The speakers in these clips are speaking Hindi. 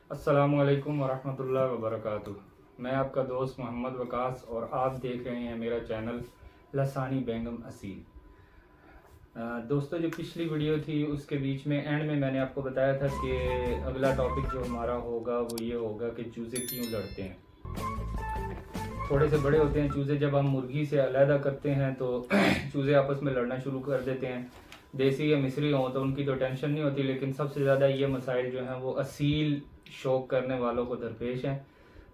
अस्सलामुअलैकुम वरहमतुल्लाहि वबरकातुह। मैं आपका दोस्त मोहम्मद वकास और आप देख रहे हैं मेरा चैनल लसानी बेगम असील। दोस्तों, जो पिछली वीडियो थी उसके बीच में एंड में मैंने आपको बताया था कि अगला टॉपिक जो हमारा होगा वो ये होगा कि चूज़े क्यों लड़ते हैं। थोड़े से बड़े होते हैं चूज़े, जब हम मुर्गी से अलहदा करते हैं तो चूज़े आपस में लड़ना शुरू कर देते हैं। देसी या मिस्री हों तो उनकी तो टेंशन नहीं होती, लेकिन सबसे ज़्यादा ये मसाइल जो हैं वो असील शौक करने वालों को दरपेश हैं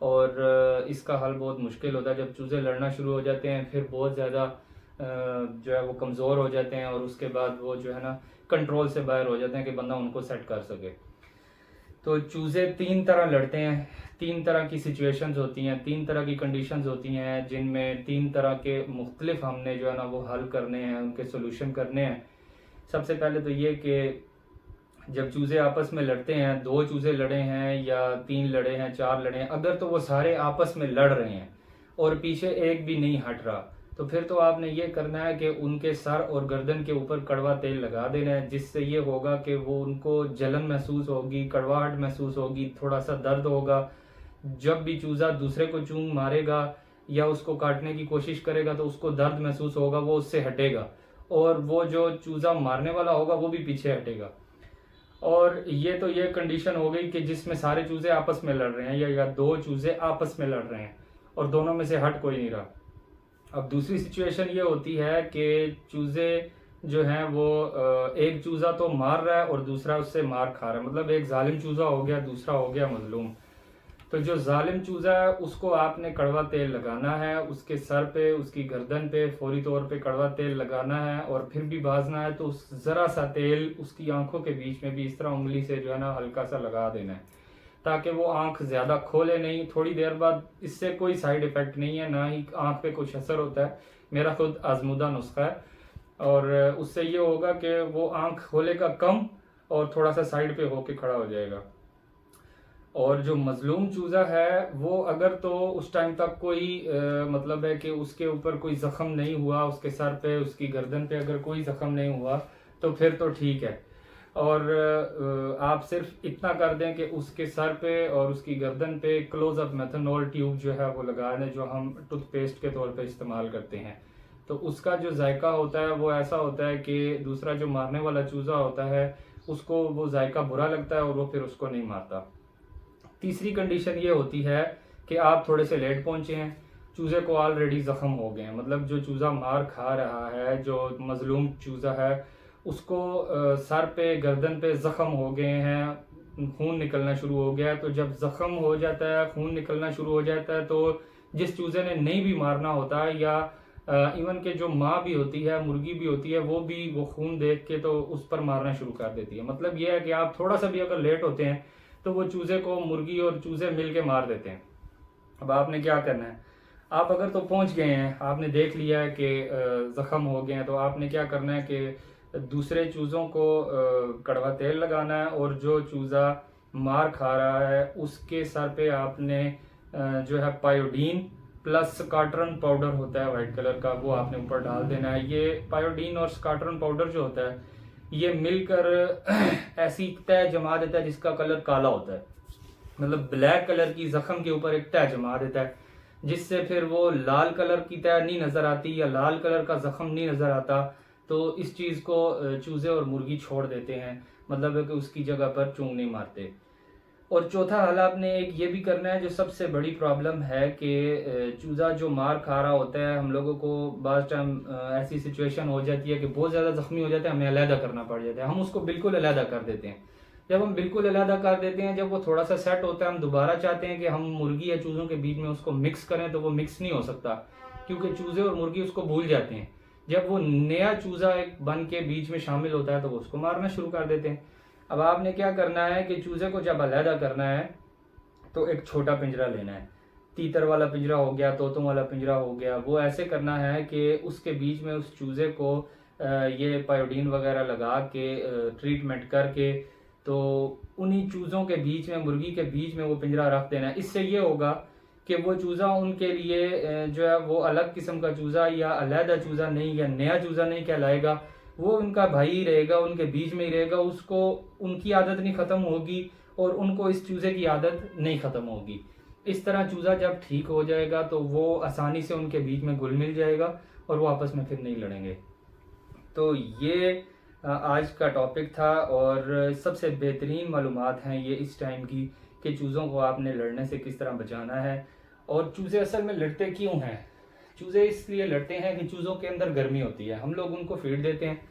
और इसका हल बहुत मुश्किल होता है। जब चूज़े लड़ना शुरू हो जाते हैं फिर बहुत ज़्यादा जो है वो कमज़ोर हो जाते हैं और उसके बाद वो जो है ना कंट्रोल से बाहर हो जाते हैं कि बंदा उनको सेट कर सके। तो चूज़े तीन तरह लड़ते हैं, तीन तरह की सिचुएशंस होती हैं, तीन तरह की कंडीशंस होती हैं जिनमें तीन तरह के मुख्तलिफ हमने जो है ना वो हल करने हैं, उनके सोल्यूशन करने हैं। सबसे पहले तो ये कि जब चूज़े आपस में लड़ते हैं, दो चूज़े लड़े हैं या तीन लड़े हैं, चार लड़े हैं, अगर तो वो सारे आपस में लड़ रहे हैं और पीछे एक भी नहीं हट रहा, तो फिर तो आपने ये करना है कि उनके सर और गर्दन के ऊपर कड़वा तेल लगा देना है, जिससे ये होगा कि वो उनको जलन महसूस होगी, कड़वाहट महसूस होगी, थोड़ा सा दर्द होगा। जब भी चूज़ा दूसरे को चूंग मारेगा या उसको काटने की कोशिश करेगा तो उसको दर्द महसूस होगा, वो उससे हटेगा और वो जो चूज़ा मारने वाला होगा वो भी पीछे हटेगा। और ये कंडीशन हो गई कि जिसमें सारे चूजे आपस में लड़ रहे हैं या दो चूजे आपस में लड़ रहे हैं और दोनों में से हट कोई नहीं रहा। अब दूसरी सिचुएशन ये होती है कि चूजे जो हैं वो एक चूजा तो मार रहा है और दूसरा उससे मार खा रहा है, मतलब एक जालिम चूजा हो गया, दूसरा हो गया मजलूम। तो जो जालिम चूजा है उसको आपने कड़वा तेल लगाना है, उसके सर पे, उसकी गर्दन पे फौरी तौर पे कड़वा तेल लगाना है और फिर भी भाजना है तो उस जरा सा तेल उसकी आंखों के बीच में भी इस तरह उंगली से जो है ना हल्का सा लगा देना है, ताकि वो आंख ज्यादा खोले नहीं। थोड़ी देर बाद इससे कोई साइड इफेक्ट नहीं है, ना ही आंख पे कुछ असर होता है, मेरा खुद आजमुदा नुस्खा है। और उससे ये होगा कि वो आंख खोलेगा कम और थोड़ा सा साइड पे होके खड़ा हो जाएगा। और जो मजलूम चूजा है वो अगर तो उस टाइम तक कोई मतलब है कि उसके ऊपर कोई जख्म नहीं हुआ, उसके सर पे, उसकी गर्दन पे अगर कोई जख्म नहीं हुआ तो फिर तो ठीक है। और आप सिर्फ इतना कर दें कि उसके सर पे और उसकी गर्दन पे क्लोजअप मेथनॉल ट्यूब जो है वो लगा दें, जो हम टूथपेस्ट के तौर पे इस्तेमाल करते हैं। तो उसका जो जायका होता है वो ऐसा होता है कि दूसरा जो मारने वाला चूजा होता है उसको वो जायका बुरा लगता है और वो फिर उसको नहीं मारता। तीसरी कंडीशन ये होती है कि आप थोड़े से लेट पहुंचे हैं, चूज़े को ऑलरेडी ज़ख्म हो गए हैं, मतलब जो चूज़ा मार खा रहा है, जो मजलूम चूज़ा है, उसको सर पे, गर्दन पे ज़ख्म हो गए हैं, खून निकलना शुरू हो गया है। तो जब ज़ख्म हो जाता है, खून निकलना शुरू हो जाता है, तो जिस चूज़े ने नहीं भी मारना होता है या इवन के जो माँ भी होती है, मुर्गी भी होती है, वो भी वो खून देख के तो उस पर मारना शुरू कर देती है। मतलब ये है कि आप थोड़ा सा भी अगर लेट होते हैं तो वो चूजे को मुर्गी और चूजे मिलके मार देते हैं। अब आपने क्या करना है, आप अगर तो पहुंच गए हैं, आपने देख लिया है कि जख्म हो गए हैं, तो आपने क्या करना है कि दूसरे चूज़ों को कड़वा तेल लगाना है और जो चूज़ा मार खा रहा है उसके सर पे आपने जो है पायोडीन प्लस स्काटरन पाउडर होता है वाइट कलर का, वो आपने ऊपर डाल देना है। ये पायोडीन और स्काटरन पाउडर जो होता है ये मिलकर ऐसी तह जमा देता है जिसका कलर काला होता है, मतलब ब्लैक कलर की जख्म के ऊपर एक तह जमा देता है, जिससे फिर वो लाल कलर की तह नहीं नजर आती या लाल कलर का जख्म नहीं नजर आता। तो इस चीज को चूजे और मुर्गी छोड़ देते हैं, मतलब है कि उसकी जगह पर चूंग नहीं मारते। और चौथा हल आपने एक ये भी करना है, जो सबसे बड़ी प्रॉब्लम है कि चूज़ा जो मार खा रहा होता है, हम लोगों को बाज़ टाइम ऐसी सिचुएशन हो जाती है कि बहुत ज़्यादा ज़ख्मी हो जाता है, हमें अलहदा करना पड़ जाता है, हम उसको बिल्कुल अलहदा कर देते हैं। जब हम बिल्कुल अलहदा कर देते हैं, जब वो थोड़ा सा सेट होता है, हम दोबारा चाहते हैं कि हम मुर्गी या चूज़ों के बीच में उसको मिक्स करें, तो वो मिक्स नहीं हो सकता क्योंकि चूज़े और मुर्गी उसको भूल जाते हैं। जब वो नया चूज़ा एक बन के बीच में शामिल होता है तो वो उसको मारना शुरू कर देते हैं। अब आपने क्या करना है कि चूजे को जब अलहदा करना है तो एक छोटा पिंजरा लेना है, तीतर वाला पिंजरा हो गया, तोतों वाला पिंजरा हो गया, वो ऐसे करना है कि उसके बीच में उस चूजे को ये पायोडीन वगैरह लगा के ट्रीटमेंट करके तो उन्हीं चूज़ों के बीच में, मुर्गी के बीच में वो पिंजरा रख देना है। इससे ये होगा कि वो चूज़ा उनके लिए जो है वो अलग किस्म का चूज़ा या अलहदा चूज़ा नहीं या नया चूज़ा नहीं कहलाएगा, वो उनका भाई ही रहेगा, उनके बीच में ही रहेगा, उसको उनकी आदत नहीं ख़त्म होगी और उनको इस चूज़े की आदत नहीं ख़त्म होगी। इस तरह चूज़ा जब ठीक हो जाएगा तो वो आसानी से उनके बीच में घुल मिल जाएगा और वो आपस में फिर नहीं लड़ेंगे। तो ये आज का टॉपिक था और सबसे बेहतरीन मालूमात हैं ये इस टाइम की कि चूज़ों को आपने लड़ने से किस तरह बचाना है। और चूज़े असल में लड़ते क्यों हैं? चूज़े इसलिए लड़ते हैं कि चूज़ों के अंदर गर्मी होती है, हम लोग उनको फीड देते हैं।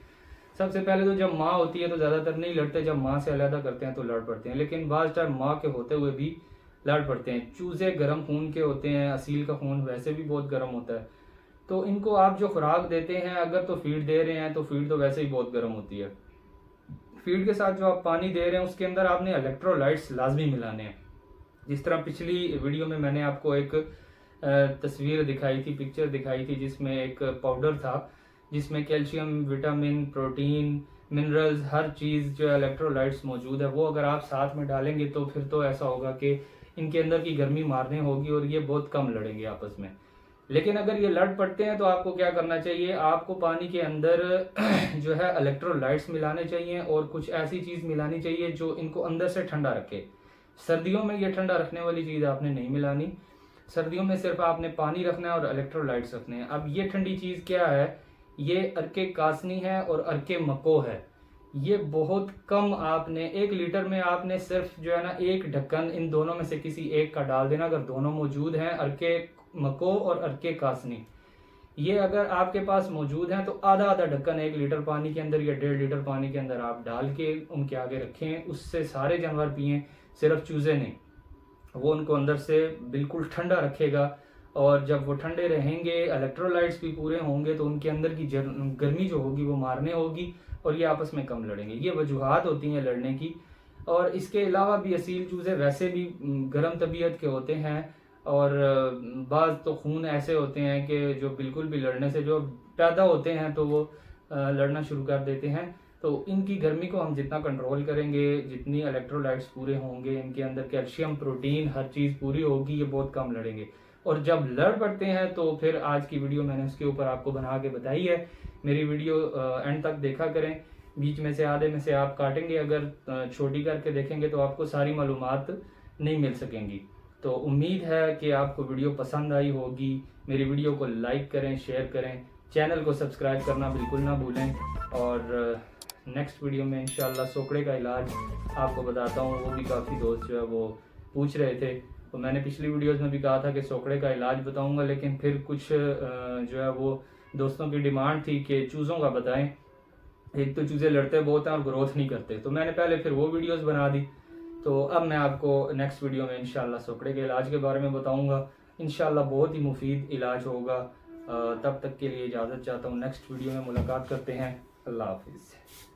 सबसे पहले तो जब माँ होती है तो ज़्यादातर नहीं लड़ते, जब माँ से अलहदा करते हैं तो लड़ पड़ते हैं, लेकिन बाज़ टाइम माँ के होते हुए भी लड़ पड़ते हैं। चूज़े गर्म खून के होते हैं, असील का खून वैसे भी बहुत गर्म होता है, तो इनको आप जो खुराक देते हैं, अगर तो फीड दे रहे हैं तो फीड तो वैसे ही बहुत गर्म होती है। फीड के साथ जो आप पानी दे रहे हैं उसके अंदर आपने इलेक्ट्रोलाइट्स लाजमी मिलाने हैं। जिस तरह पिछली वीडियो में मैंने आपको एक तस्वीर दिखाई थी, पिक्चर दिखाई थी, जिसमें एक पाउडर था जिसमें कैल्शियम, विटामिन, प्रोटीन, मिनरल्स, हर चीज़ जो इलेक्ट्रोलाइट्स मौजूद है, वो अगर आप साथ में डालेंगे तो फिर तो ऐसा होगा कि इनके अंदर की गर्मी मारने होगी और ये बहुत कम लड़ेंगे आपस में। लेकिन अगर ये लड़ पड़ते हैं तो आपको क्या करना चाहिए? आपको पानी के अंदर जो है इलेक्ट्रोलाइट्स मिलाने चाहिए और कुछ ऐसी चीज़ मिलानी चाहिए जो इनको अंदर से ठंडा रखे। सर्दियों में ये ठंडा रखने वाली चीज़ आपने नहीं मिलानी। सर्दियों में सिर्फ आपने पानी रखना है और इलेक्ट्रोलाइट्स रखने हैं। अब ये ठंडी चीज़ क्या है? ये अर्के कासनी है और अर्के मको है। ये बहुत कम, आपने 1 लीटर में आपने सिर्फ जो है ना 1 ढक्कन इन दोनों में से किसी एक का डाल देना। अगर दोनों मौजूद हैं, अर्के मको और अर्के कासनी, ये अगर आपके पास मौजूद हैं तो आधा आधा ढक्कन 1 लीटर पानी के अंदर या 1.5 लीटर पानी के अंदर आप डाल के उनके आगे रखें। उससे सारे जानवर पिएं, सिर्फ चूज़े नहीं। वो उनको अंदर से बिल्कुल ठंडा रखेगा और जब वो ठंडे रहेंगे, इलेक्ट्रोलाइट्स भी पूरे होंगे, तो उनके अंदर की गर्मी जो होगी वो मारने होगी और ये आपस में कम लड़ेंगे। ये वजूहात होती हैं लड़ने की। और इसके अलावा भी असील चूज़े वैसे भी गर्म तबीयत के होते हैं और बाज़ तो खून ऐसे होते हैं कि जो बिल्कुल भी लड़ने से जो पैदा होते हैं तो वो लड़ना शुरू कर देते हैं। तो इनकी गर्मी को हम जितना कंट्रोल करेंगे, जितनी इलेक्ट्रोलाइट्स पूरे होंगे, इनके अंदर कैल्शियम, प्रोटीन, हर चीज़ पूरी होगी, ये बहुत कम लड़ेंगे। और जब लड़ पड़ते हैं तो फिर आज की वीडियो मैंने उसके ऊपर आपको बना के बताई है। मेरी वीडियो एंड तक देखा करें, बीच में से आधे में से आप काटेंगे, अगर छोटी करके देखेंगे तो आपको सारी मालूमात नहीं मिल सकेंगी। तो उम्मीद है कि आपको वीडियो पसंद आई होगी। मेरी वीडियो को लाइक करें, शेयर करें, चैनल को सब्सक्राइब करना बिल्कुल ना भूलें। और नेक्स्ट वीडियो में इंशाल्लाह सोकड़े का इलाज आपको बताता हूँ। वो भी काफ़ी दोस्त जो है वो पूछ रहे थे, तो मैंने पिछली वीडियोस में भी कहा था कि सोकड़े का इलाज बताऊंगा, लेकिन फिर कुछ जो है वो दोस्तों की डिमांड थी कि चूज़ों का बताएं। एक तो चूज़े लड़ते बहुत हैं और ग्रोथ नहीं करते, तो मैंने पहले फिर वो वीडियोस बना दी। तो अब मैं आपको नेक्स्ट वीडियो में इंशाल्लाह सोकड़े के इलाज के बारे में बताऊंगा। इंशाल्लाह बहुत ही मुफीद इलाज होगा। तब तक के लिए इजाज़त चाहता हूँ। नेक्स्ट वीडियो में मुलाकात करते हैं। अल्लाह हाफिज़।